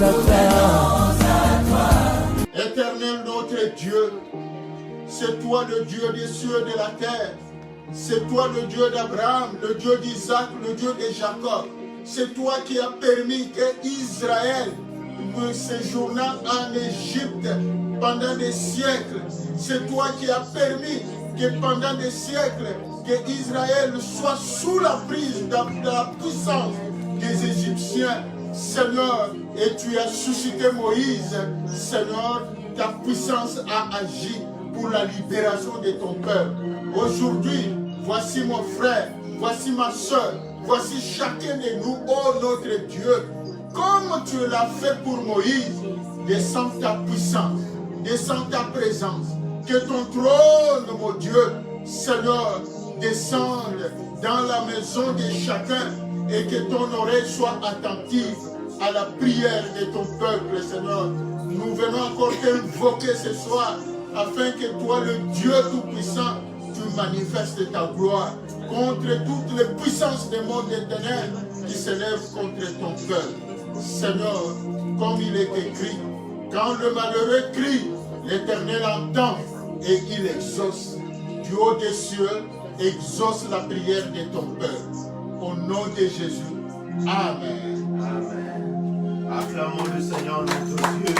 à toi. Éternel notre Dieu, c'est toi le Dieu des cieux et de la terre. C'est toi le Dieu d'Abraham, le Dieu d'Isaac, le Dieu de Jacob. C'est toi qui as permis que Israël séjournant en Égypte pendant des siècles. C'est toi qui as permis que pendant des siècles, que Israël soit sous la prise de la puissance des Égyptiens. Seigneur, et tu as suscité Moïse. Seigneur, ta puissance a agi pour la libération de ton peuple. Aujourd'hui, voici mon frère, voici ma soeur, voici chacun de nous, oh notre Dieu, comme tu l'as fait pour Moïse. Descends ta puissance, descends ta présence, que ton trône, mon Dieu, Seigneur, descende dans la maison de chacun et que ton oreille soit attentive à la prière de ton peuple, Seigneur. Nous venons encore t'invoquer ce soir afin que toi, le Dieu Tout-Puissant, tu manifestes ta gloire contre toutes les puissances des mondes éternels qui s'élèvent contre ton peuple. Seigneur, comme il est écrit, quand le malheureux crie, l'Éternel entend et il exauce. Du haut des cieux, exauce la prière de ton peuple. Au nom de Jésus. Amen. Amen. Acclamons le Seigneur notre Dieu.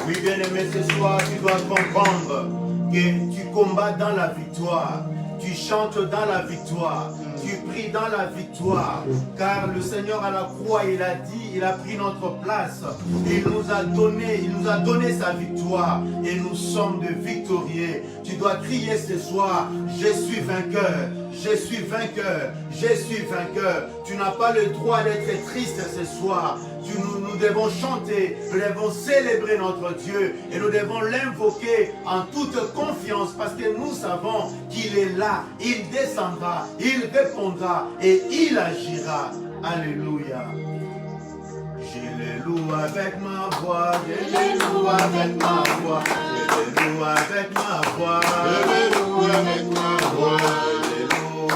Oui, bien-aimé, ce soir, tu dois comprendre que tu combats dans la victoire. Tu chantes dans la victoire. Tu pries dans la victoire. Car le Seigneur à la croix, il a dit, il a pris notre place. Il nous a donné sa victoire. Et nous sommes de victorieux. Tu dois crier ce soir, je suis vainqueur. Je suis vainqueur, je suis vainqueur. Tu n'as pas le droit d'être triste ce soir. Nous devons chanter, nous devons célébrer notre Dieu et nous devons l'invoquer en toute confiance parce que nous savons qu'il est là, il descendra, il répondra et il agira. Alléluia. Je les loue avec ma voix, je les loue avec ma voix, je les loue avec ma voix, je les loue avec ma voix.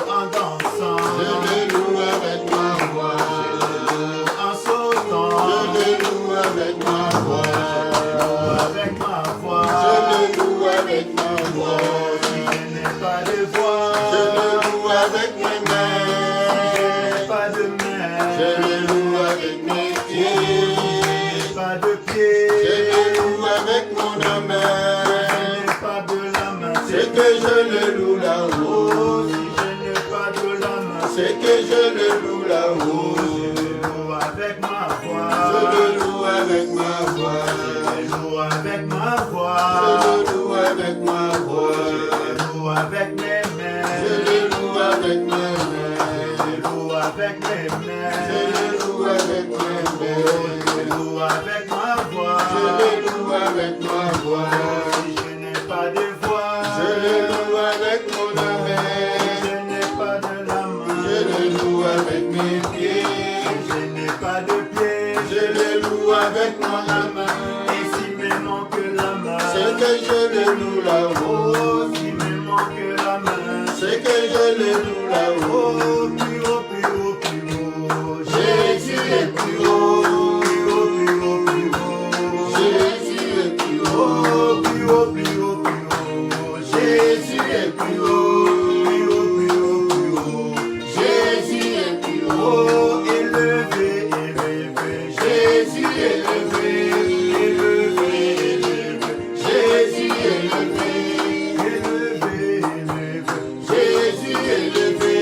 En dansant, je les loue avec ma voix, je les loue en sautant, je les loue avec ma voix, je les loue avec ma voix, si je n'ai pas de voix, je les loue avec mes mains, si je n'ai pas de mains, je les loue avec mes pieds, si je n'ai pas de pieds, je les loue avec mon main, si je n'ai pas de la main, c'est que je le loue là-haut. C'est que je le loue là-haut. Je le loue avec ma voix. Je le loue avec ma voix. Je le loue avec ma voix. Je le loue avec ma voix. Je le loue avec mes mains. Je le loue avec mes mains. Je le loue avec mes mains. Je le loue avec mes mains. Je le loue avec ma voix. Je le loue avec ma voix. Si je n'ai pas de voix, je le loue avec mon main. Avec mes pieds, je n'ai pas de pieds, je les loue avec mon main. Et s'il me manque la main, c'est que je les loue là-haut. S'il me manque la main, c'est que je les loue là-haut. Plus haut, plus haut, plus haut, Jésus est plus haut. Plus haut, plus haut, plus haut, Jésus est plus haut. Plus haut, plus haut, plus haut, Jésus est plus haut. Oh, élevé, élevé, Jésus élevé, élevé, élevé, Jésus élevé, élevé, élevé, Jésus élevé,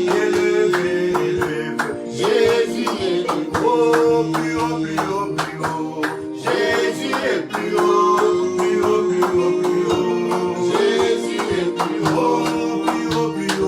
élevé, élevé, Jésus élevé. Oh, plus haut, plus haut, plus haut, Jésus est plus haut, plus haut, plus haut, plus haut, Jésus est plus haut, plus haut, plus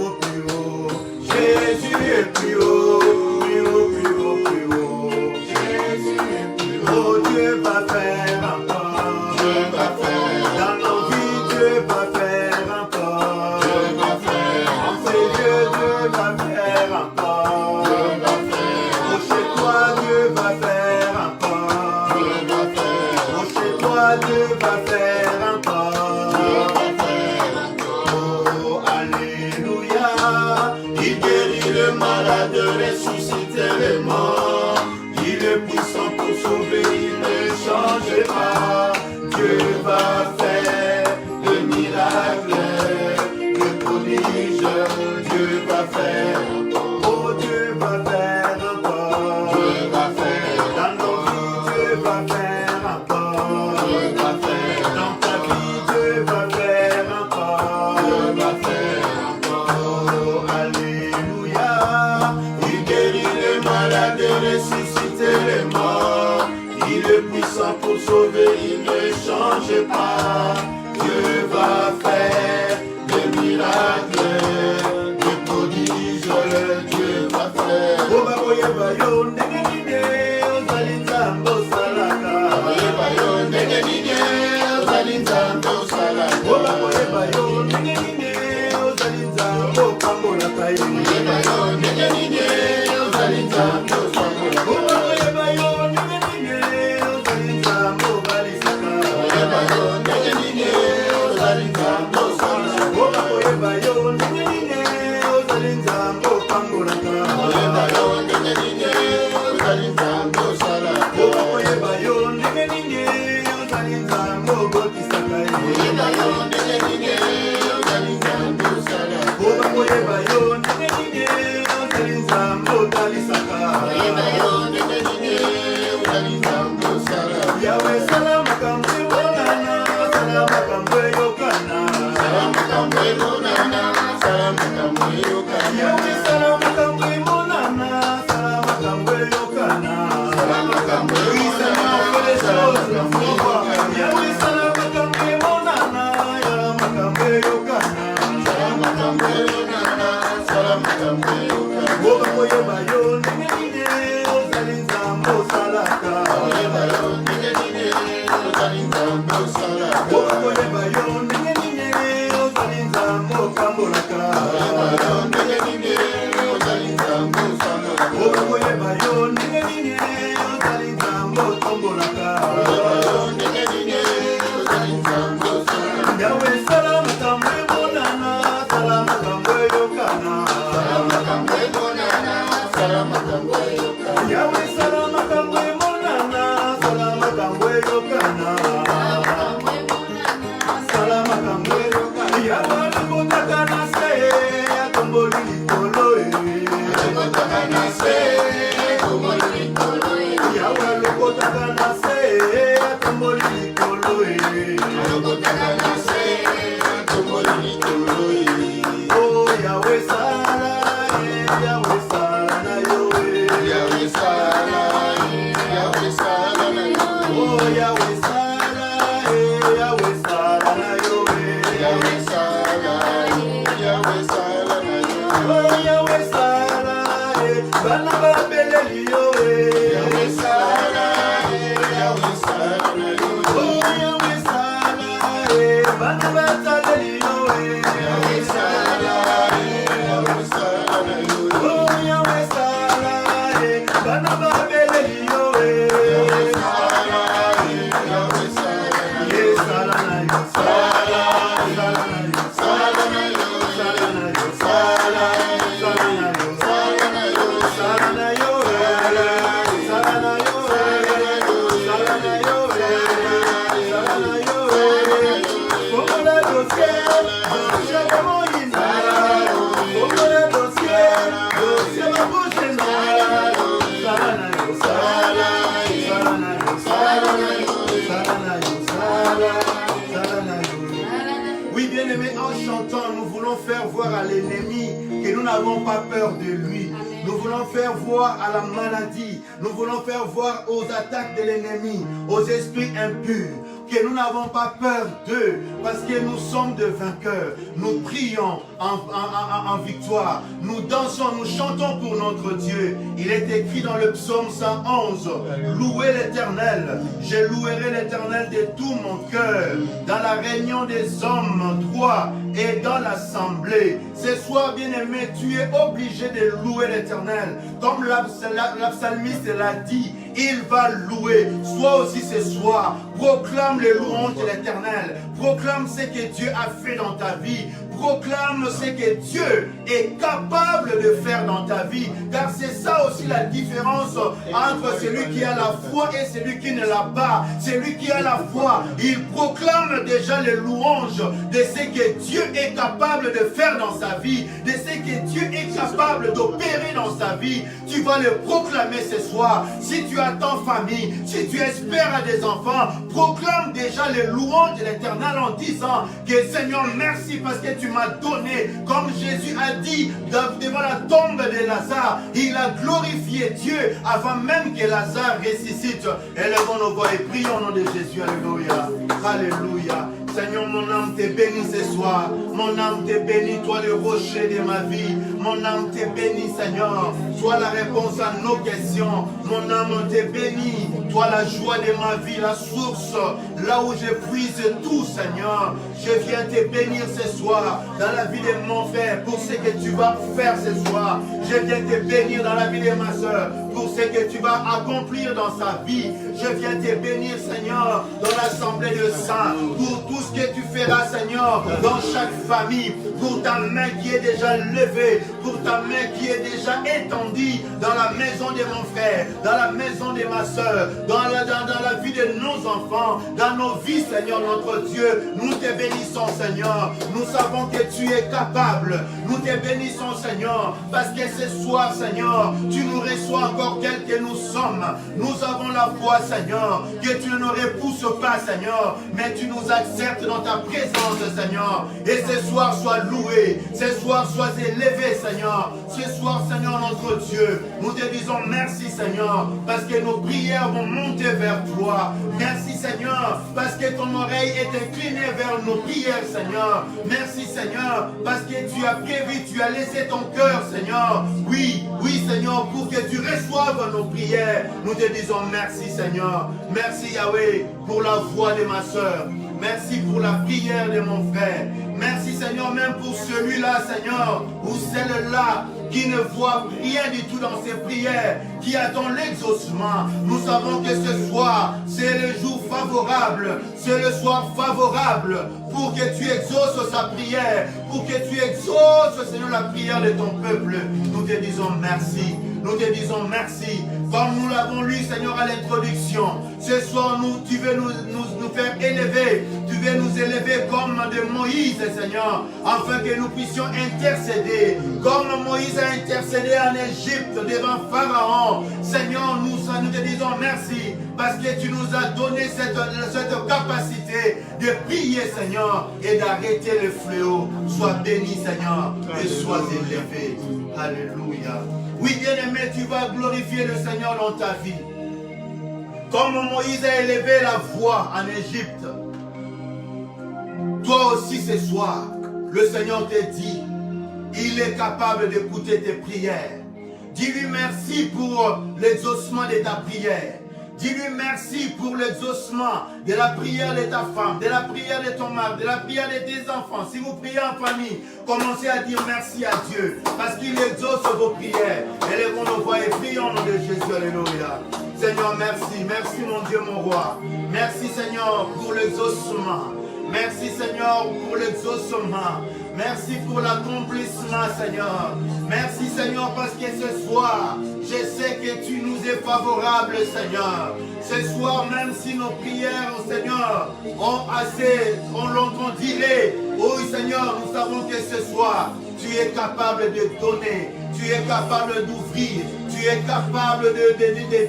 haut, plus haut, Jésus est plus haut. Oh, Dieu va faire encore. Dieu va faire. Dans nos vies, Dieu va faire encore. Dieu va faire. En ces lieux, Dieu va faire encore. Dieu va faire. Oh, chez toi, Dieu va faire encore. Dieu va faire. Oh, chez toi, Dieu va faire encore. Dieu va faire encore. Oh, alléluia. Il guérit le malade, ressuscite les morts. Il est puissant pour sauver. est puissant pour sauver, il ne change pas. Dieu va faire des miracles, des prodiges, Dieu va faire. Oh, bah, oh, bah, yo, négéniné, ozalinzambo salaka. Oh, bah, yo, négéniné, ozalinzambo salaka. Oh, bah, oh, bah, yo, négéniné, ozalinzambo pambola kaye. Oh, bah, yo, négéniné, ozalinzambo pambola kaye. Oh, bah, yo, négéniné, ozalinzambo balisaka. Oh, bah, yo, négéniné, ozalinzambo salaka. Oh, bah, yo, négéniné, ozalinzambo pambola kaye. Oh, bah, yo, négéniné, ozalinzambo salaka. Oh, bah, yo, négéniné, ozalinzambo botisaka. Oh, bah, yo, négéniné, ozalinzambo salaka. Oh, bah, yo, négéniné, ozalinzambo talisaka. Oh, bah, yo, négéniné, ozalinzambo salaka. Yahweh salama kamwe bonana, salama kamwe yokana. Salama kamwe bonana, salama kamwe yokana. Yahweh salama kamwe bonana, salama kamwe yokana. Salama kamwe yokana. Yahweh salama kamwe bonana, salama kamwe yokana. Salama kamwe bonana, salama kamwe yokana. Woba moye bayo ningene ozalinzambo salaka. Woba yo ningene ozalinzambo salaka. Woba moye bayo ningene ozalinzambo pambolaka. Woba yo ningene ozalinzambo salaka. Woba moye bayo ningene ozalinzambo pambolaka. Woba yo ningene ozalinzambo salaka. Yahweh salama kamwe bonana, salama kamwe yokana. Salama kamwe bonana, salama kamwe yokana. Yahweh salama kamwe bonana, salama kamwe yokana. Salama kamwe yokana. Yahweh lukotaka na se, atomboli likolo e. Lukotaka na se, atomboli likolo e. Yahweh lukotaka na se, atomboli likolo e. Lukotaka na se, atomboli likolo e. Oh, Yahweh sala, Yahweh sala na yo e. Yahweh sala, Yahweh sala na yo. Oh, Yahweh sala, Yahweh sala na yo e. Yahweh sala, Yahweh sala na yo. Oh, Yahweh sala, bana babeleli yo e. Yahweh sala, Yahweh sala na yo. Oh, Yahweh sala, bana bataleli yo e. Yahweh sala, Yahweh sala na yo. Oh, Yahweh sala, bana babeleli yo e. Yahweh sala, Yahweh sala na yo. Yes, sala na yo. Sala, sala na yo. Sala na yo. Sala na yo. Sala, sala na yo. Sala na yo. Sala na yo. Sala na yo. Sala na yo. Sala na yo. Fogola dossier, dossier bamoyina. Fogola dossier, dossier babushina. Sala na yo. Sala, sala na yo. Sala na yo. Sala na yo. Sala, sala na yo. Oui, bien-aimés, en chantant, nous voulons faire voir à l'ennemi que nous n'avons pas peur de lui. Nous voulons faire voir à la maladie. Nous voulons faire voir aux attaques de l'ennemi, aux esprits impurs, que nous n'avons pas peur d'eux, parce que nous sommes des vainqueurs. Nous prions en victoire. Nous dansons, nous chantons pour notre Dieu. Il est écrit dans le psaume 111, louez l'Éternel. Je louerai l'Éternel de tout mon cœur, dans la réunion des hommes droits et dans l'assemblée. Ce soir, bien-aimé, tu es obligé de louer l'Éternel. Comme la psalmiste l'a dit, il va louer. Soit aussi ce soir, proclame les louanges de l'Éternel. Proclame ce que Dieu a fait dans ta vie. Proclame ce que Dieu est capable de faire dans ta vie. Car c'est ça aussi la différence entre celui qui a la foi et celui qui ne l'a pas. Celui qui a la foi, il proclame déjà les louanges de ce que Dieu est capable de faire dans sa vie, de ce que Dieu est capable d'opérer dans sa vie. tu vas le proclamer ce soir. Si tu attends famille, si tu espères à des enfants, proclame déjà les louanges de l'Éternel en disant que Seigneur, merci parce que tu m'as donné, comme Jésus a dit devant la tombe de Lazare, il a glorifié Dieu avant même que Lazare ressuscite. Élevons nos voix et prions au nom de Jésus. Alléluia. Alléluia. Seigneur, mon âme te bénit ce soir. Mon âme te bénit, toi le rocher de ma vie. Mon âme te bénit, Seigneur. Toi la réponse à nos questions. Mon âme te bénit. Toi la joie de ma vie, la source. Là où je puise tout, Seigneur. Je viens te bénir ce soir dans la vie de mon frère pour ce que tu vas faire ce soir. Je viens te bénir dans la vie de ma soeur pour ce que tu vas accomplir dans sa vie. Je viens te bénir, Seigneur, dans l'assemblée de saints, pour tout ce que tu feras, Seigneur, dans chaque famille, pour ta main qui est déjà levée, pour ta main qui est déjà étendue dans la maison de mon frère, dans la maison de ma soeur, dans la vie de nos enfants, dans nos vies, Seigneur, notre Dieu. Nous te bénissons, Seigneur. Nous savons que tu es capable. Nous te bénissons, Seigneur, parce que ce soir, Seigneur, tu nous reçois encore tels que nous sommes. Nous avons la foi, Seigneur, que tu ne nous repousses pas, Seigneur, mais tu nous acceptes dans ta présence, Seigneur. Et ce soir, sois loué. Ce soir, sois élevé, Seigneur. Ce soir, Seigneur, notre Dieu, nous te disons merci, Seigneur, parce que nos prières vont monter vers toi. Merci, Seigneur, parce que ton oreille est inclinée vers nos prières, Seigneur. Merci, Seigneur, parce que tu as prévu, tu as laissé ton cœur, Seigneur. Oui, oui, Seigneur, pour que tu reçoives nos prières. Nous te disons merci, Seigneur. Merci, Yahweh, pour la voix de ma soeur. Merci pour la prière de mon frère. Merci, Seigneur, même pour celui-là, Seigneur, ou celle-là qui ne voit rien du tout dans ses prières, qui attend l'exaucement. Nous savons que ce soir, c'est le jour favorable, c'est le soir favorable pour que tu exauces sa prière, pour que tu exauces, Seigneur, la prière de ton peuple. Nous te disons merci. Nous te disons merci. Comme nous l'avons lu, Seigneur, à l'introduction, ce soir, tu veux nous faire élever. Tu veux nous élever comme de Moïse, Seigneur, afin que nous puissions intercéder. Comme Moïse a intercédé en Égypte devant Pharaon. Seigneur, nous te disons merci parce que tu nous as donné cette capacité de prier, Seigneur, et d'arrêter le fléau. Sois béni, Seigneur, et sois élevé. Alléluia. Oui, bien-aimé, tu vas glorifier le Seigneur dans ta vie. Comme Moïse a élevé la voix en Égypte, toi aussi ce soir, le Seigneur te dit, il est capable d'écouter tes prières. Dis-lui merci pour l'exaucement de ta prière. Dis-lui merci pour l'exaucement de la prière de ta femme, de la prière de ton mari, de la prière de tes enfants. Si vous priez en famille, commencez à dire merci à Dieu parce qu'il exauce vos prières. Élevons nos voix et prions au nom de Jésus. Alléluia. Seigneur, merci. Merci mon Dieu, mon roi. Merci Seigneur pour l'exaucement. Merci Seigneur pour l'exaucement. Merci pour l'accomplissement, Seigneur. Merci, Seigneur, parce que ce soir, je sais que tu nous es favorable, Seigneur. Ce soir, même si nos prières, Seigneur, on l'entend dire, oui, Seigneur, nous savons que ce soir, tu es capable de donner, tu es capable d'ouvrir, tu es capable de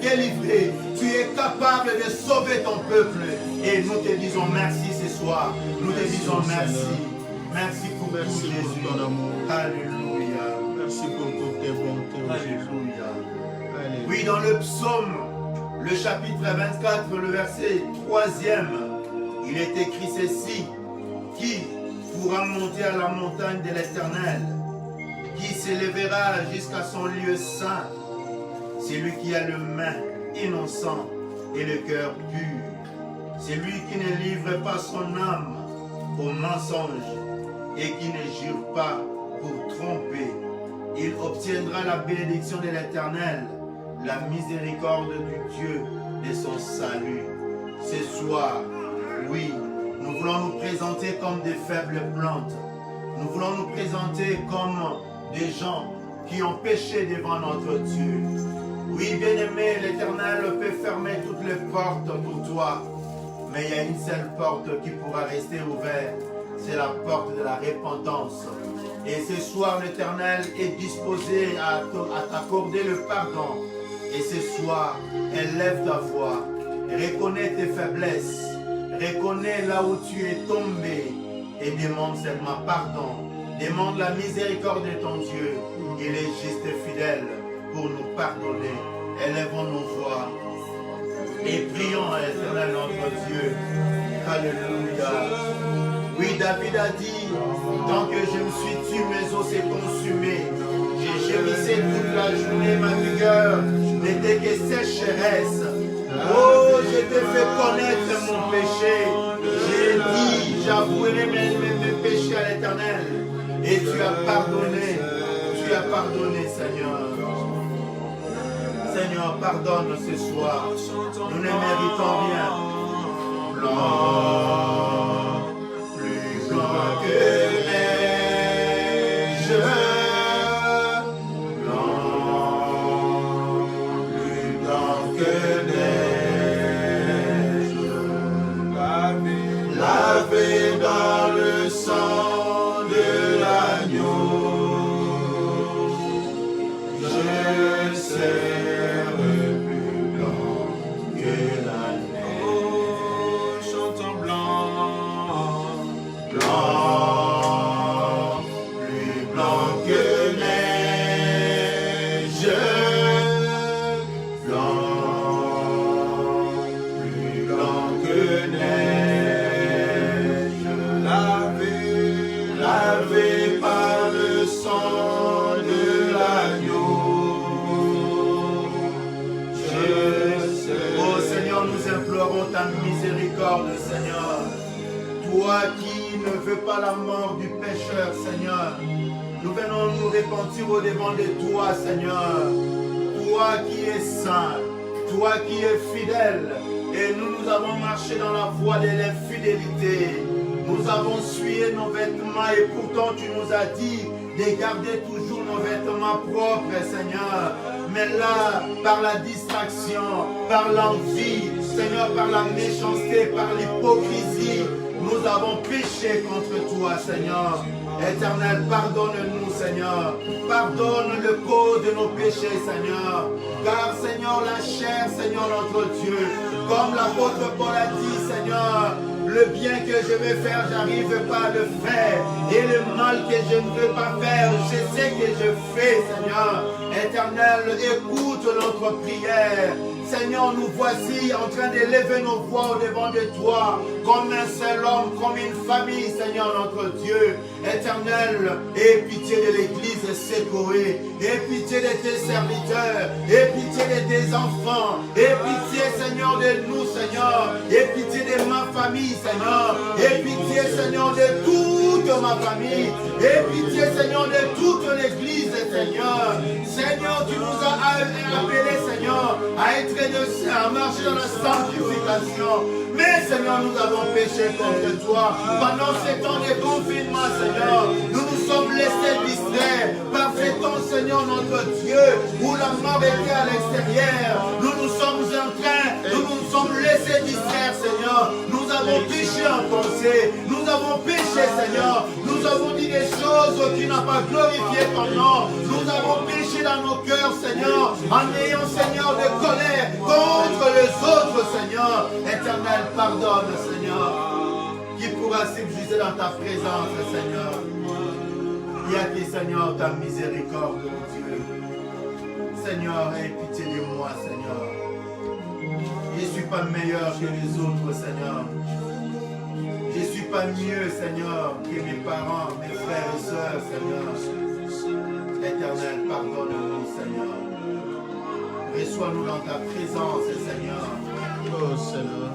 délivrer, tu es capable de sauver ton peuple. Et nous te disons merci ce soir. Nous te disons merci. Merci pour Jésus. Ton amour. Alléluia. Merci pour toutes tes bontés. Alléluia. Alléluia. Oui, dans le psaume, le chapitre 24, le verset 3e, il est écrit ceci: qui pourra monter à la montagne de l'Éternel, qui s'élèvera jusqu'à son lieu saint? C'est lui qui a le main innocent et le cœur pur. C'est lui qui ne livre pas son âme au mensonge et qui ne jure pas pour tromper. Il obtiendra la bénédiction de l'Éternel, la miséricorde du Dieu de son salut. Ce soir, oui, nous voulons nous présenter comme des faibles plantes. Nous voulons nous présenter comme des gens qui ont péché devant notre Dieu. Oui, bien-aimé, l'Éternel peut fermer toutes les portes pour toi, mais il y a une seule porte qui pourra rester ouverte. C'est la porte de la repentance. Et ce soir, l'Éternel est disposé à t'accorder le pardon. Et ce soir, élève ta voix, reconnais tes faiblesses, reconnais là où tu es tombé et demande seulement pardon. Demande la miséricorde de ton Dieu. Il est juste et fidèle pour nous pardonner. Élevons nos voix et prions à l'Éternel notre Dieu. Alléluia. Oui, David a dit, tant que je me suis tué, mes os s'est consumé. J'ai gémissé toute la journée, ma vigueur n'était que sécheresse. Oh, je t'ai fait connaître mon péché. J'ai dit, j'avouerai mes péchés à l'Éternel. Et tu as pardonné, Seigneur. Seigneur, pardonne ce soir. Nous ne méritons rien. Blanc, plus blanc que neige. Blanc, plus blanc que neige. Lavé dans le sang de l'agneau. Je serai plus blanc que la neige. Oh, chantons blanc, blanc, plus blanc que neige. Blanc, plus blanc que neige. Lavé par le sang de l'agneau. Oh Seigneur, nous implorons ta miséricorde, Seigneur. Toi qui ne veux pas la mort du pécheur, Seigneur. Nous venons nous repentir au devant de toi, Seigneur. Toi qui es saint, toi qui es fidèle. Et nous avons marché dans la voie de l'infidélité. Nous avons sué nos vêtements et pourtant tu nous as dit de garder toujours nos vêtements propres, Seigneur. Mais là, par la distraction, par l'envie, Seigneur, par la méchanceté, par l'hypocrisie, nous avons péché contre toi, Seigneur. Éternel, pardonne-nous, Seigneur. Pardonne le cause de nos péchés, Seigneur. Car, Seigneur, la chair, Seigneur, notre Dieu, comme l'apôtre Paul a dit, Seigneur, le bien que je veux faire, j'arrive pas à le faire. Et le mal que je ne veux pas faire, je sais que je fais, Seigneur. Éternel, écoute notre prière. Seigneur, nous voici en train d'élever nos voix au devant de toi, comme un seul homme, comme une famille, Seigneur notre Dieu. Éternel, aie pitié de l'église sécorée, aie pitié de tes serviteurs, aie pitié de tes enfants, aie pitié, Seigneur, de nous, Seigneur, aie pitié de ma famille, Seigneur, aie pitié, Seigneur, de toute ma famille, aie pitié, Seigneur, de toute l'église, Seigneur. Seigneur, tu nous as appelés, Seigneur, à être de saints, à marcher dans la sanctification. Mais Seigneur, nous avons péché contre toi. Pendant ces temps de confinement, Seigneur, nous nous sommes laissés distraire par ces temps, Seigneur, notre Dieu, où la mort était à l'extérieur. Nous nous sommes laissés distraire, Seigneur. Nous avons péché en pensée. Nous avons péché, Seigneur. Nous avons dit des choses qui n'ont pas glorifié ton nom. Nous avons péché dans nos cœurs, Seigneur, en ayant, Seigneur, de colère contre les autres, Seigneur. Éternel, pardonne, Seigneur. Qui pourra subjuger dans ta présence, Seigneur? Il y a qui, Seigneur, ta miséricorde, mon Dieu. Seigneur, aie pitié de moi, Seigneur. Je ne suis pas meilleur que les autres, Seigneur. Je ne suis pas mieux, Seigneur, que mes parents, mes frères et sœurs, Seigneur. Éternel, pardonne-nous, Seigneur. Reçois-nous dans ta présence, Seigneur. Oh, Seigneur.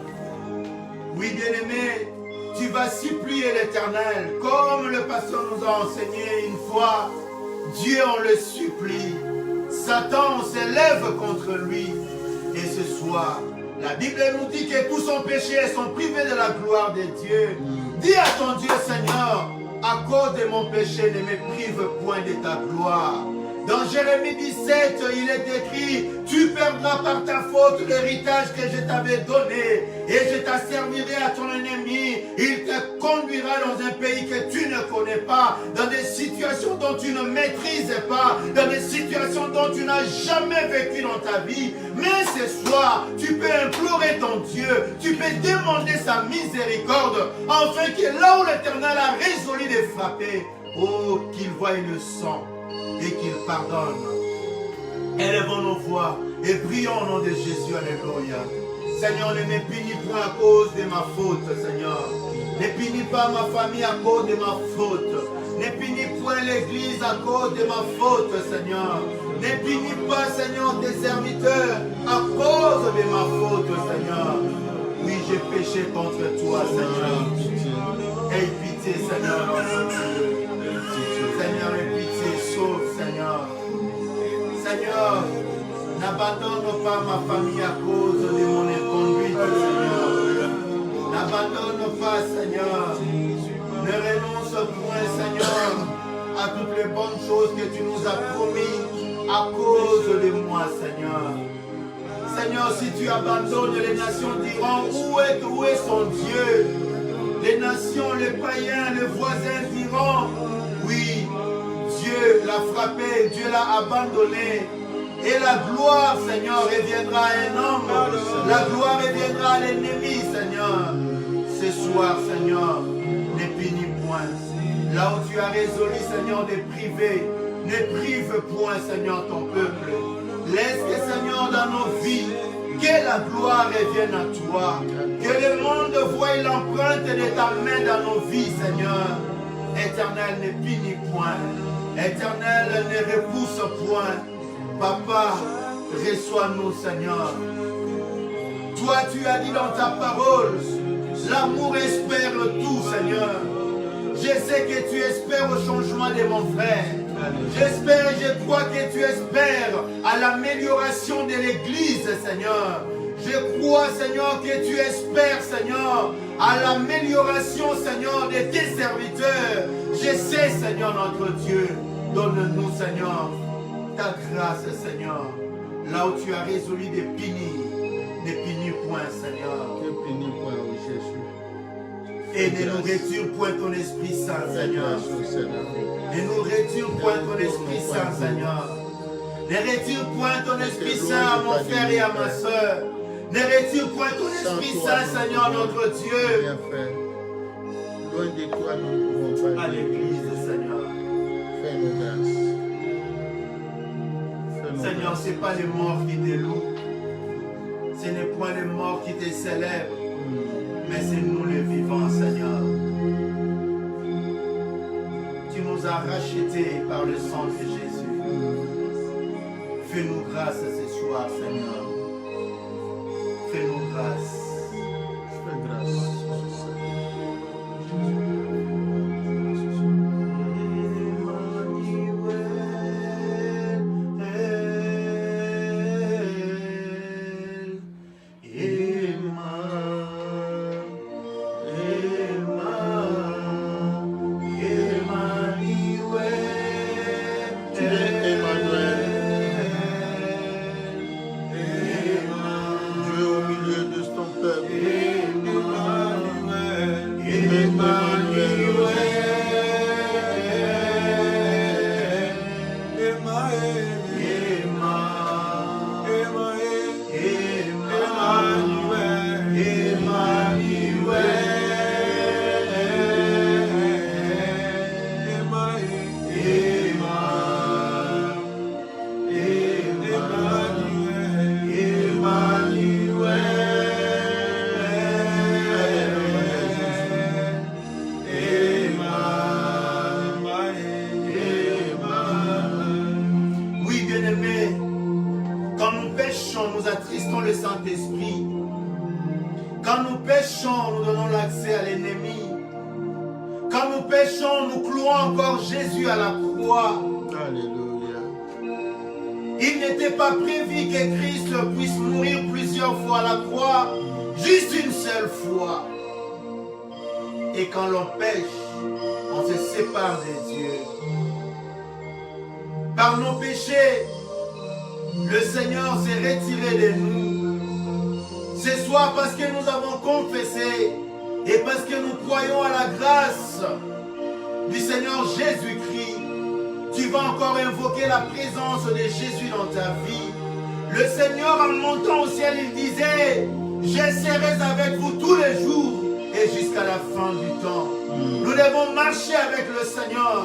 Oui, bien-aimé, tu vas supplier l'Éternel, comme le pasteur nous a enseigné une fois. Dieu, on le supplie. Satan s'élève contre lui. Et ce soir, la Bible nous dit que tous sont péchés et sont privés de la gloire de Dieu. Dis à ton Dieu, Seigneur, à cause de mon péché, ne me prive point de ta gloire. Dans Jérémie 17, il est écrit, tu perdras par ta faute l'héritage que je t'avais donné et je t'asservirai à ton ennemi. Il te conduira dans un pays que tu ne connais pas, dans des situations dont tu ne maîtrises pas, dans des situations dont tu n'as jamais vécu dans ta vie. Mais ce soir, tu peux implorer ton Dieu, tu peux demander sa miséricorde, afin que là où l'Éternel a résolu de frapper, oh, qu'il voie le sang et qu'il pardonne. Élevons nos voix et prions au nom de Jésus. Alléluia. Seigneur, ne me punis point à cause de ma faute, Seigneur. Ne punis pas ma famille à cause de ma faute. Ne punis point l'Église à cause de ma faute, Seigneur. Ne punis pas, Seigneur, tes serviteurs à cause de ma faute, Seigneur. Oui, j'ai péché contre toi, Seigneur. Aie pitié, Seigneur. Seigneur, aie pitié, sauve, Seigneur. Seigneur, n'abandonne pas ma famille à cause de mon inconduite, Seigneur. N'abandonne pas, Seigneur. Ne renonce point, Seigneur, à toutes les bonnes choses que tu nous as promis à cause de moi, Seigneur. Seigneur, si tu abandonnes, les nations diront, où est son Dieu? Les nations, les païens, les voisins diront, oui, Dieu l'a frappé, Dieu l'a abandonné. Et la gloire, Seigneur, reviendra à un homme. La gloire reviendra à l'ennemi, Seigneur. Ce soir, Seigneur, ne punis point. Là où tu as résolu, Seigneur, de priver, ne prive point, Seigneur, ton peuple. Laisse que, Seigneur, dans nos vies, que la gloire revienne à toi. Que le monde voie l'empreinte de ta main dans nos vies, Seigneur. Éternel, ne punis point. Éternel, ne repousse point. Papa, reçois-nous, Seigneur. Toi, tu as dit dans ta parole, l'amour espère tout, Seigneur. Je sais que tu espères au changement de mon frère. J'espère et je crois que tu espères à l'amélioration de l'Église, Seigneur. Je crois, Seigneur, que tu espères, Seigneur, à l'amélioration, Seigneur, de tes serviteurs. Je sais, Seigneur, notre Dieu, donne-nous, Seigneur, ta grâce, Seigneur. Là où tu as résolu de punir, ne punis point, Seigneur. Ne punis point, oui, Jésus. Et ne nous retire point ton Esprit Saint, Seigneur. Ne nous retire point ton Esprit Saint, Seigneur. Ne retire point ton Esprit Saint à mon frère et à ma soeur. Ne retire point ton Esprit Saint, Seigneur, notre Dieu. Loin de toi, nous ne pouvons pas. À l'Église, Seigneur. Fais-nous grâce. Seigneur, ce n'est pas les morts qui te louent. Ce n'est point les morts qui te célèbrent. Mais c'est nous les vivants, Seigneur. Tu nous as rachetés par le sang de Jésus. Fais-nous grâce ce soir, Seigneur. Fais-nous grâce. Fais grâce. Jésus à la croix. Alléluia. Il n'était pas prévu que Christ puisse mourir plusieurs fois à la croix, juste une seule fois. Et quand l'on pêche, on se sépare de Dieu. par nos péchés, le Seigneur s'est retiré de nous. Ce soir, parce que nous avons confessé et parce que nous croyons à la grâce du Seigneur Jésus-Christ, tu vas encore invoquer la présence de Jésus dans ta vie. Le Seigneur, en montant au ciel, il disait, je serai avec vous tous les jours et jusqu'à la fin du temps. Nous devons marcher avec le Seigneur,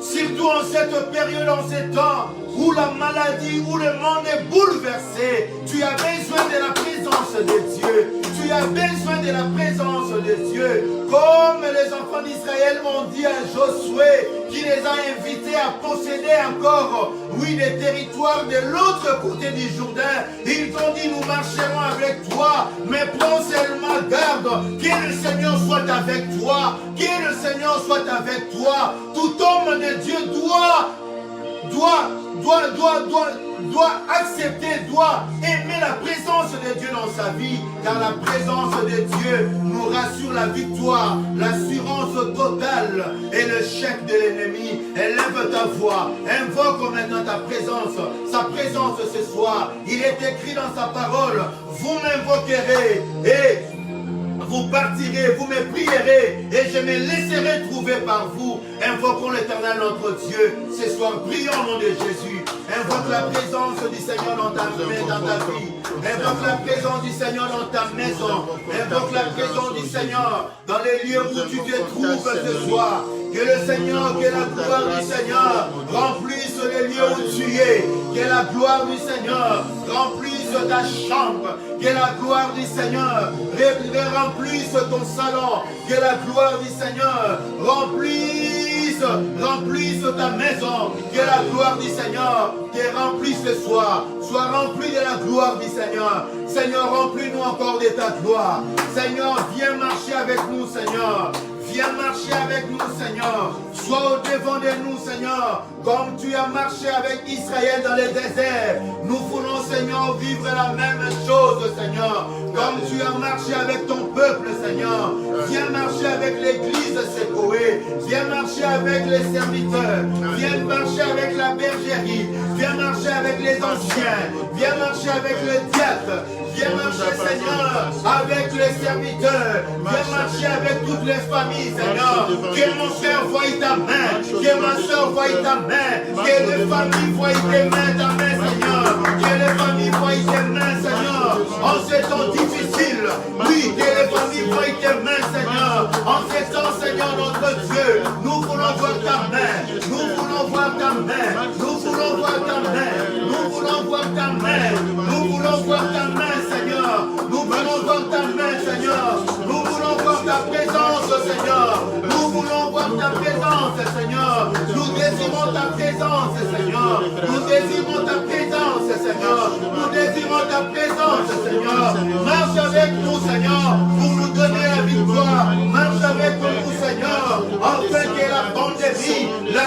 surtout en cette période, en ces temps où la maladie, où le monde est bouleversé. Tu as besoin de la présence de Dieu. Tu as besoin de la présence de Dieu. Comme les enfants d'Israël ont dit à Josué, qui les a invités à posséder encore, oui, des territoires de l'autre côté du Jourdain. Ils t'ont dit, nous marcherons avec toi, mais prends seulement garde, que le Seigneur soit avec toi, que le Seigneur soit avec toi. Tout homme de Dieu doit accepter, doit aimer la présence de Dieu dans sa vie, car la présence de Dieu nous rassure la victoire, l'assurance totale et le chèque de l'ennemi. Élève ta voix, invoque maintenant ta présence, sa présence ce soir. Il est écrit dans sa parole, vous m'invoquerez et vous partirez, vous me prierez et je me laisserai trouver par vous. Invoquons l'Éternel notre Dieu. Ce soir, prions au nom de Jésus. Invoque la présence du Seigneur dans ta vie. Invoque la présence du Seigneur dans ta maison. Invoque la présence du Seigneur dans les lieux où tu te trouves ce soir. Que le Seigneur, que la gloire du Seigneur remplisse les lieux où tu es. Que la gloire du Seigneur remplisse ta chambre. Que la gloire du Seigneur remplisse ton salon. Que la gloire du Seigneur remplisse ta maison. Que la gloire du Seigneur te remplisse ce soir. Sois rempli de la gloire du Seigneur. Seigneur, remplis-nous encore de ta gloire. Seigneur, viens marcher avec nous, Seigneur. Viens marcher avec nous, Seigneur. Sois au devant de nous, Seigneur. Comme tu as marché avec Israël dans le désert. Nous voulons, Seigneur, vivre la même chose, Seigneur. Comme tu as marché avec ton peuple, Seigneur. Viens marcher avec l'église Sécoé. Viens marcher avec les serviteurs. Viens marcher avec la bergerie. Viens marcher avec les anciens. Viens marcher avec le diacre. Viens marcher, Seigneur, avec les serviteurs. Viens marcher avec toutes les familles, Seigneur. Que mon frère voie ta main. Que ma soeur voie ta main. Que les familles voient tes mains, ta main, Seigneur. Que les familles voient tes mains, Seigneur. En ces temps difficiles. Oui, que les familles voient tes mains, Seigneur. En ces temps, Seigneur, notre Dieu. Nous voulons voir ta main. Nous voulons voir ta main. Nous voulons voir ta main. Nous voulons voir ta main. Nous voulons voir ta main, Seigneur. Nous voulons voir ta main, Seigneur. Nous voulons voir ta présence, Seigneur. Nous voulons voir ta présence, Seigneur. Nous désirons ta présence, Seigneur. Nous désirons ta présence, Seigneur. Nous désirons ta présence, Seigneur. Marche avec nous, Seigneur, pour nous donner la victoire. Marche avec nous, Seigneur, afin que la pandémie, la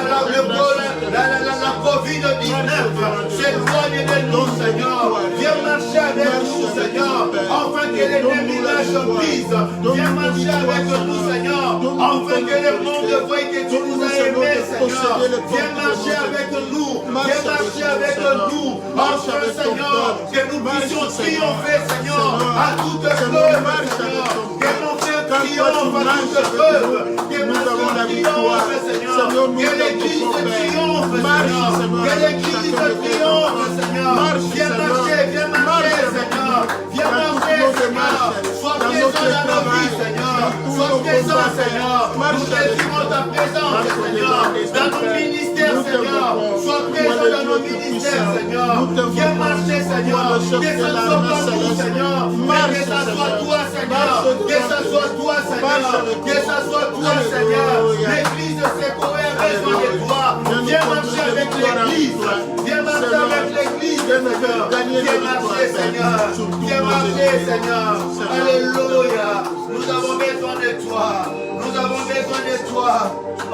COVID-19 s'éloigne de nous, Seigneur. Viens marcher avec nous, Seigneur, afin que l'ennemi lâche prise. Viens marcher avec nous, Seigneur, afin que le monde voie que tu nous as aimés, Seigneur. Viens marcher avec nous, viens marcher avec nous, afin, Seigneur, que nous puissions triompher, Seigneur, à toute preuve, Seigneur. Que mon frère triomphe à toute preuve. Que mon frère triomphe, Seigneur. Que l'église triomphe, Seigneur. Que l'église triomphe, Seigneur. Viens marcher, Seigneur. Viens marcher, Seigneur. Sois présent dans nos vies, Seigneur. Sois présent, Seigneur. Nous désirons ta présence, Seigneur. Dans nos ministères, Seigneur. Sois présent dans nos ministères, Seigneur. Viens marcher, Seigneur. Que ce soit pas nous, Seigneur. Mais que ça soit toi, Seigneur. Que ça soit toi, Seigneur. Que ça soit toi, Seigneur. L'église Sécoé a besoin de toi. Viens marcher avec l'église. Viens marcher avec l'église, Seigneur. Viens marcher, Seigneur. Viens marcher, Seigneur. Alléluia. Nous avons besoin de toi. Nous avons besoin de toi.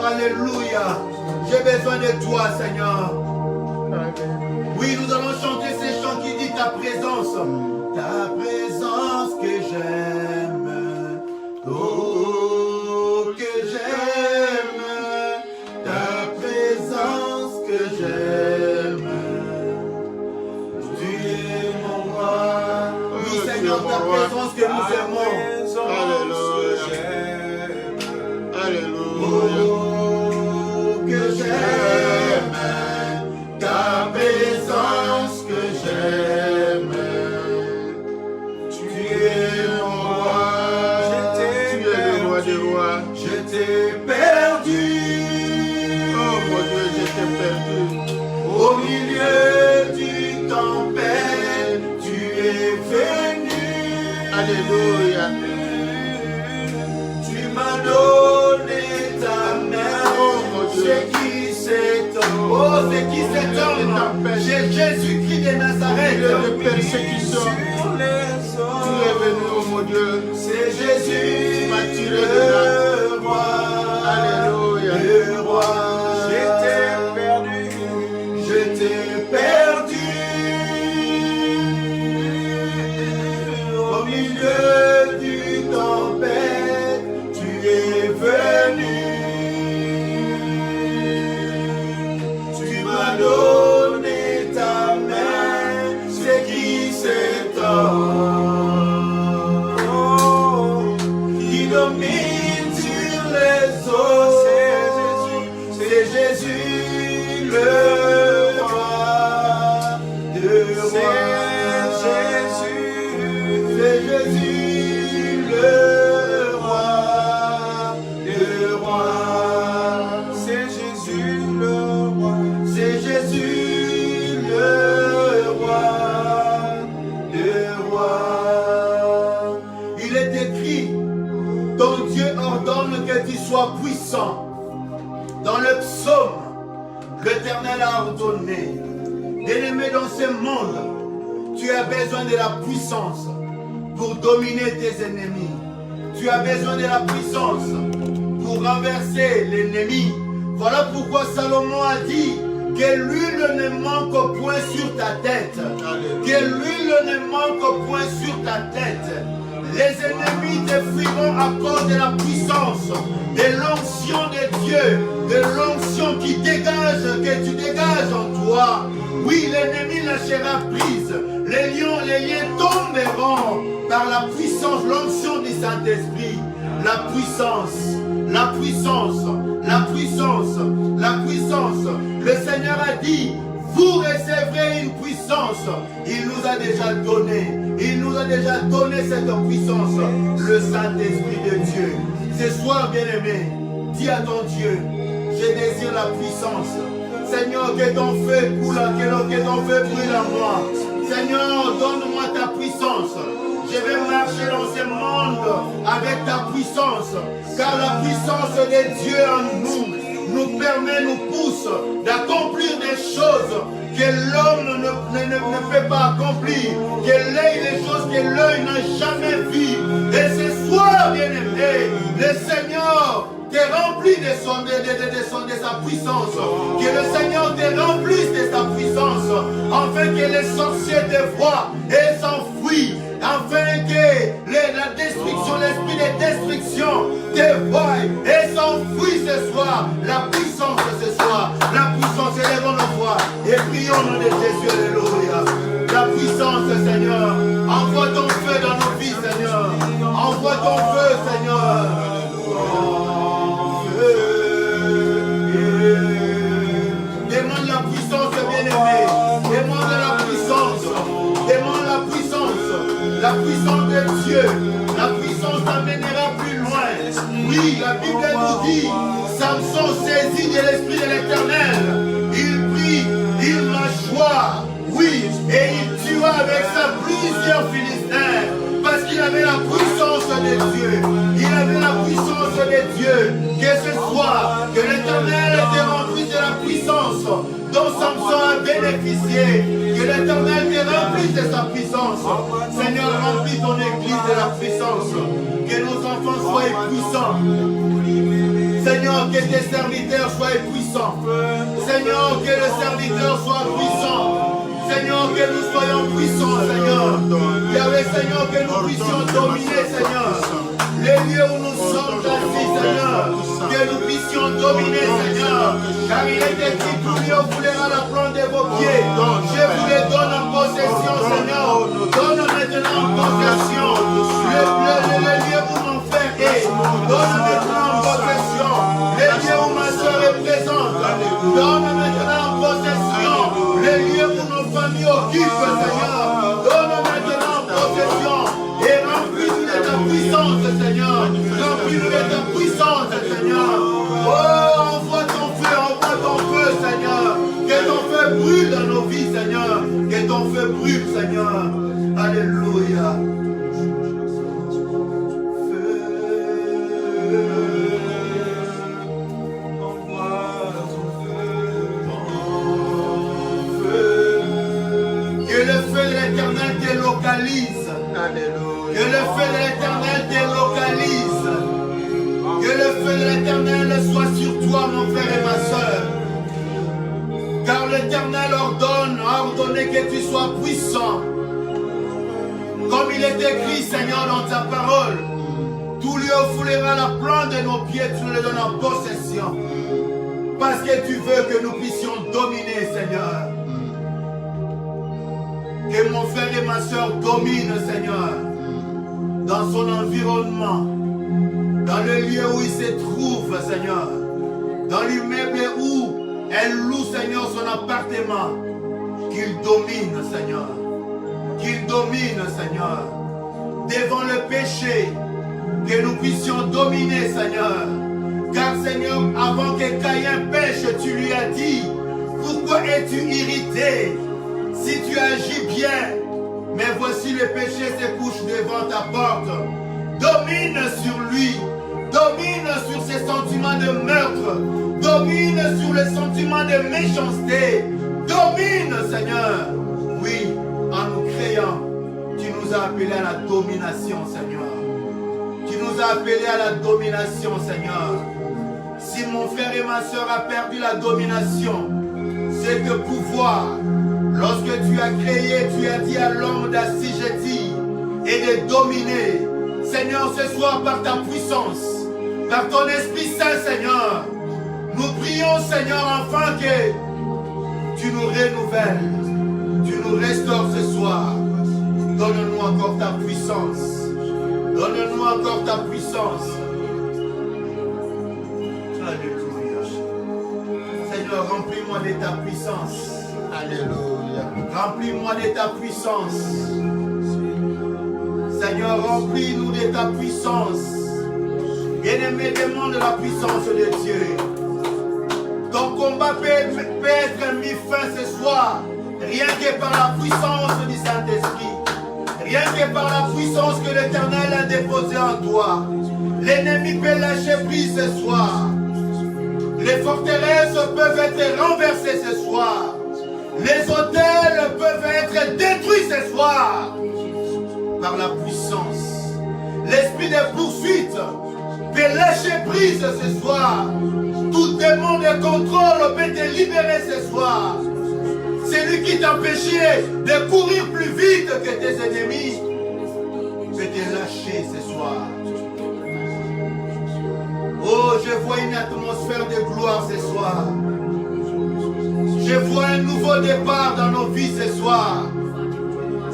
Alléluia. J'ai besoin de toi, Seigneur. Oui, nous allons chanter ces chants qui disent ta présence. Ta présence que j'aime. Oh, que j'aime. Ta présence que j'aime. dans ta mon roi. présence que nous aimons. Alléluia. Alléluia. Oh, que j'aime ta présence, que j'aime. Tu es mon roi. Tu es le roi des rois. Je t'ai perdu. Oh mon Dieu, je t'ai perdu. Au milieu du tempête, tu es venu. Alléluia. Tu m'as donné ta main. Oh mon Dieu. C'est qui cet homme? Oh, c'est qui cet homme? C'est Jésus-Christ de Nazareth. Dieu de persécution. Sur les Tu es eaux. venu, oh mon Dieu. C'est Jésus, Tu m'as tiré de là. le roi. Alléluia. Le roi. Je t'ai perdu. Je t'ai perdu. Au milieu du tempête, tu es venu. Tu m'as donné ta main. C'est qui cet homme qui domine sur les eaux? C'est Jésus, le roi de rois. C'est Jésus, le roi de rois. C'est Jésus, le roi. C'est Jésus, le roi de rois. Il est écrit, ton Dieu ordonne que tu sois puissant. Dans le psaume, l'Éternel a ordonné. Bien-aimé, dans ce monde, tu as besoin de la puissance pour dominer tes ennemis. Tu as besoin de la puissance pour renverser l'ennemi. Voilà pourquoi Salomon a dit que l'huile ne manque au point sur ta tête. Que l'huile ne manque au point sur ta tête. Les ennemis te fuiront à cause de la puissance, de l'onction de Dieu, de l'onction qui dégage, que tu dégages en toi. Oui, l'ennemi lâchera prise. Les liens tomberont par la puissance, l'onction du Saint-Esprit. La puissance, la puissance, la puissance, la puissance. Le Seigneur a dit, vous recevrez une puissance. Il nous a déjà donné. Il nous a déjà donné cette puissance. Le Saint-Esprit de Dieu. Ce soir, bien-aimé, dis à ton Dieu, je désire la puissance. Seigneur, que ton feu coule, que ton feu brûle en moi. Seigneur, donne-moi ta puissance. Je vais marcher dans ce monde avec ta puissance. Car la puissance de Dieu en nous permet, nous pousse d'accomplir des choses que l'homme ne peut pas accomplir. Que l'œil, les choses que l'œil n'a jamais vues. Et ce soir, bien-aimé, le Seigneur te remplit de sa puissance. Que le Seigneur te remplisse de sa puissance. Afin que les sorciers te voient et s'enfuient. Afin que la destruction, l'esprit de destruction te voie et s'enfuit ce soir. La puissance de ce soir. La puissance, élevons nos voix et prions au nom de Jésus. Alléluia. La puissance, Seigneur. Envoie ton feu dans nos vies, Seigneur. Envoie ton feu, Seigneur. Demande la puissance, bien-aimé. Demande la puissance. Demande la puissance. La puissance de Dieu. La puissance t'amènera plus loin. Oui, la Bible nous dit, Samson saisit de l'esprit de l'Éternel. Il prit, il mâchoua. Oui, et il tua avec ça plusieurs Philistins. Parce qu'il avait la puissance de Dieu. Il avait la puissance de Dieu. Que ce soit que l'Éternel te remplisse de la puissance dont Samson a bénéficié. Que l'Éternel te remplisse de sa puissance. Seigneur, remplis ton église de la puissance. Que nos enfants soient puissants. Seigneur, que tes serviteurs soient puissants. Seigneur, que le serviteur soit puissant. Seigneur, que nous soyons puissants, Seigneur. Yahweh, Seigneur, que nous puissions dominer, Seigneur. Les lieux où nous sommes assis, Seigneur. Que nous puissions dominer, Seigneur. Car il est écrit, tout lieu foulera la plante de vos pieds. Je vous les donne en possession, Seigneur. Donne maintenant en possession. Les lieux où mon frère est, donne maintenant en possession. Les lieux où ma soeur est présente, donne maintenant en possession. Les lieux où nos familles occupent, Seigneur, donne maintenant en possession. Et remplis-nous de ta puissance, Seigneur. Remplis-nous de ta puissance, Seigneur. Oh, envoie ton feu, Seigneur. Que ton feu brûle dans nos vies, Seigneur. Que ton feu brûle, Seigneur. Alléluia. Que le feu de l'Éternel délocalise. Alléluia. Que le feu de l'Éternel délocalise. Que le feu de l'Éternel soit sur toi, mon frère et ma soeur. Car l'Éternel a ordonné que tu sois puissant. Comme il est écrit, Seigneur, dans ta parole, tout lieu où foulera la plante de nos pieds, tu nous le donnes en possession. Parce que tu veux que nous puissions dominer, Seigneur. Que mon frère et ma soeur dominent, Seigneur, dans son environnement, dans le lieu où il se trouve, Seigneur, dans l'immeuble où elle loue, Seigneur, son appartement, qu'il domine, Seigneur, qu'il domine, Seigneur, devant le péché, que nous puissions dominer, Seigneur, car, Seigneur, avant que Caïn pêche, tu lui as dit, pourquoi es-tu irrité? Si tu agis bien, mais voici le péché se couche devant ta porte. Domine sur lui, domine sur ses sentiments de meurtre, domine sur les sentiments de méchanceté, domine, Seigneur. Oui, en nous créant, tu nous as appelés à la domination, Seigneur. Tu nous as appelés à la domination, Seigneur. Si mon frère et ma soeur a perdu la domination, c'est de pouvoir. Lorsque tu as créé, tu as dit à l'homme d'assujettir et de dominer. Seigneur, ce soir, par ta puissance, par ton Esprit Saint, Seigneur, nous prions, Seigneur, enfin que tu nous renouvelles, tu nous restaures ce soir. Donne-nous encore ta puissance. Donne-nous encore ta puissance. Alléluia. Seigneur, remplis-moi de ta puissance. Alléluia. Remplis-moi de ta puissance. Seigneur, remplis-nous de ta puissance. Bien-aimé, demande la puissance de Dieu. Ton combat peut être mis fin ce soir, rien que par la puissance du Saint-Esprit. Rien que par la puissance que l'Éternel a déposée en toi. L'ennemi peut lâcher prise ce soir. Les forteresses peuvent être renversées ce soir. Les hôtels peuvent être détruits ce soir par la puissance. L'esprit de poursuite peut lâcher prise ce soir. Tout démon de contrôle peut te libérer ce soir. C'est lui qui t'empêchait de courir plus vite que tes ennemis peut te lâcher ce soir. Oh, je vois une atmosphère de gloire ce soir. Je vois un nouveau départ dans nos vies ce soir.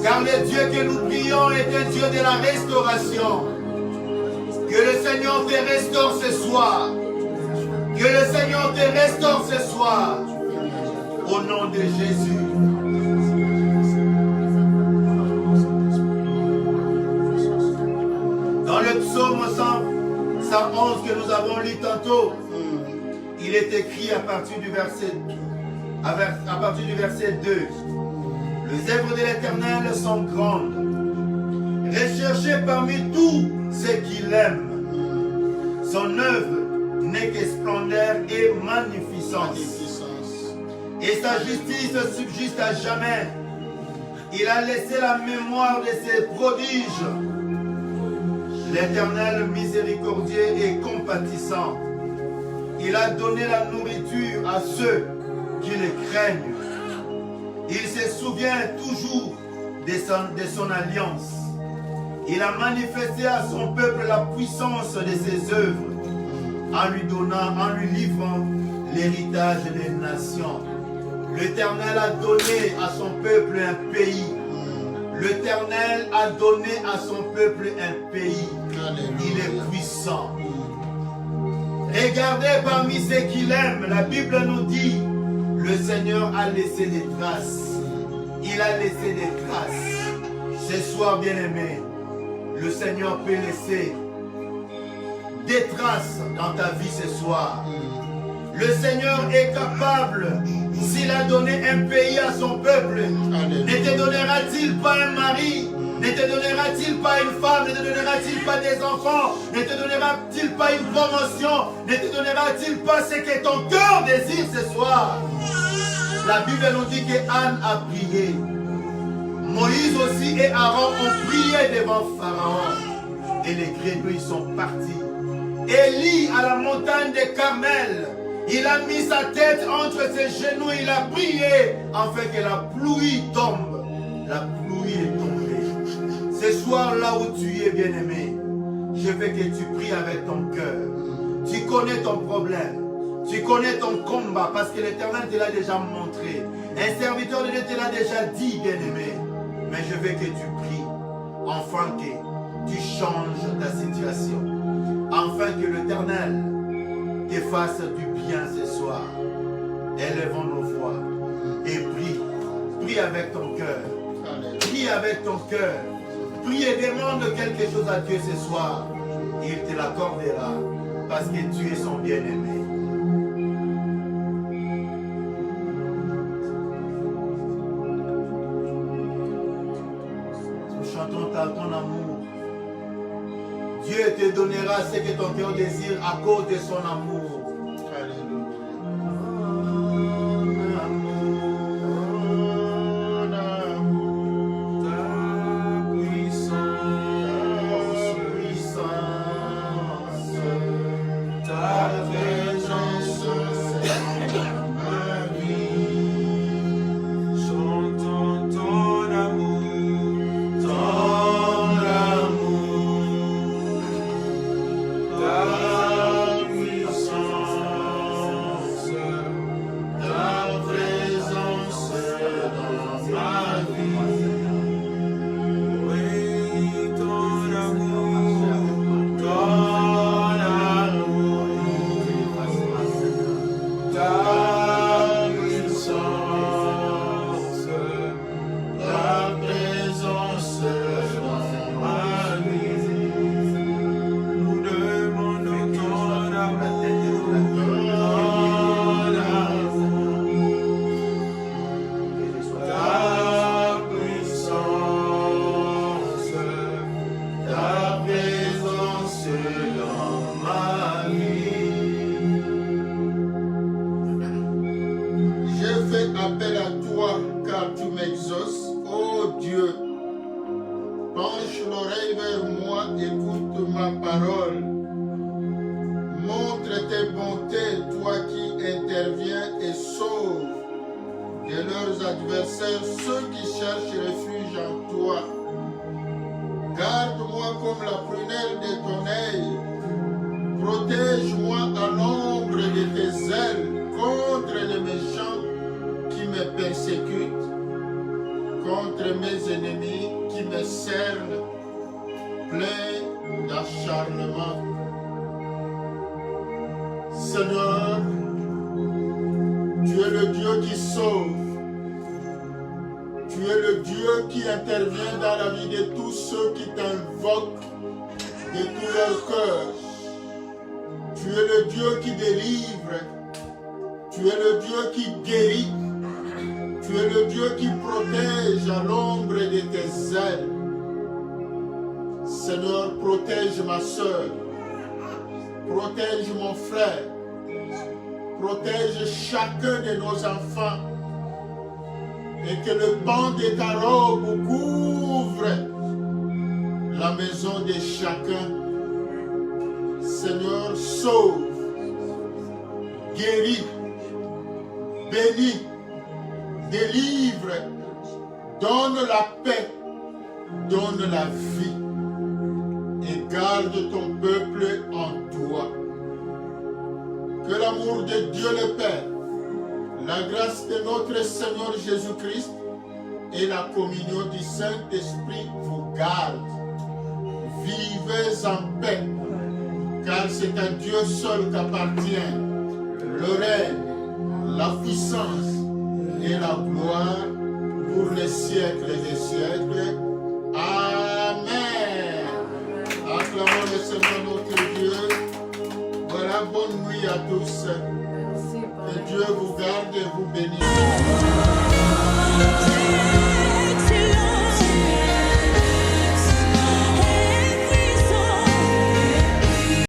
Car le Dieu que nous prions est un Dieu de la restauration. Que le Seigneur te restaure ce soir. Que le Seigneur te restaure ce soir. Au nom de Jésus. Dans le psaume 111 que nous avons lu tantôt, il est écrit à partir du verset 2. Les œuvres de l'Éternel sont grandes, recherchées parmi tous ceux qui l'aiment. Son œuvre n'est que splendeur et magnificence. Et sa justice subsiste à jamais. Il a laissé la mémoire de ses prodiges. L'Éternel miséricordieux et compatissant. Il a donné la nourriture à ceux qui le craignent. Il se souvient toujours de son alliance. Il a manifesté à son peuple la puissance de ses œuvres en lui livrant l'héritage des nations. L'Éternel a donné à son peuple un pays, L'Éternel a donné à son peuple un pays. Il est puissant. Regardez parmi ceux qu'il aime, la Bible nous dit, le Seigneur a laissé des traces. Il a laissé des traces. Ce soir, bien-aimé, le Seigneur peut laisser des traces dans ta vie ce soir. Le Seigneur est capable, s'il a donné un pays à son peuple, ne te donnera-t-il pas un mari? Ne te donnera-t-il pas une femme? Ne te donnera-t-il pas des enfants? Ne te donnera-t-il pas une promotion? Ne te donnera-t-il pas ce que ton cœur désire ce soir? La Bible nous dit que Anne a prié. Moïse aussi et Aaron ont prié devant Pharaon. Et les grenouilles sont partis. Élie à la montagne de Carmel, il a mis sa tête entre ses genoux, il a prié afin que la pluie tombe. La pluie est tombée. Ce soir là où tu es, bien-aimé, je veux que tu pries avec ton cœur. Tu connais ton problème. Tu connais ton combat parce que l'Éternel te l'a déjà montré. Un serviteur de Dieu te l'a déjà dit, bien-aimé. Mais je veux que tu pries afin que tu changes ta situation. Afin que l'Éternel te fasse du bien ce soir. Élevons nos voix et prie. Prie avec ton cœur. Prie avec ton cœur. Prie et demande quelque chose à Dieu ce soir. Il te l'accordera parce que tu es son bien-aimé. Nous chantons ton amour. Dieu te donnera ce que ton cœur désire à cause de son amour. Seigneur, tu es le Dieu qui sauve. Tu es le Dieu qui intervient dans la vie de tous ceux qui t'invoquent de tout leur cœur. Tu es le Dieu qui délivre. Tu es le Dieu qui guérit. Tu es le Dieu qui protège à l'ombre de tes ailes. Seigneur, protège ma soeur. Protège mon frère. Protège chacun de nos enfants. Et que le pan de ta robe couvre la maison de chacun. Seigneur, sauve, guéris, bénis, délivre, donne la paix, donne la vie. Et garde ton peuple en toi. Que l'amour de Dieu le Père, la grâce de notre Seigneur Jésus-Christ et la communion du Saint-Esprit vous garde. Vivez en paix, car c'est à Dieu seul qu'appartient le règne, la puissance et la gloire pour les siècles des siècles. Amen. Acclamons le Seigneur notre Dieu. Voilà, bonne nuit à tous. Que Dieu vous garde et vous bénisse.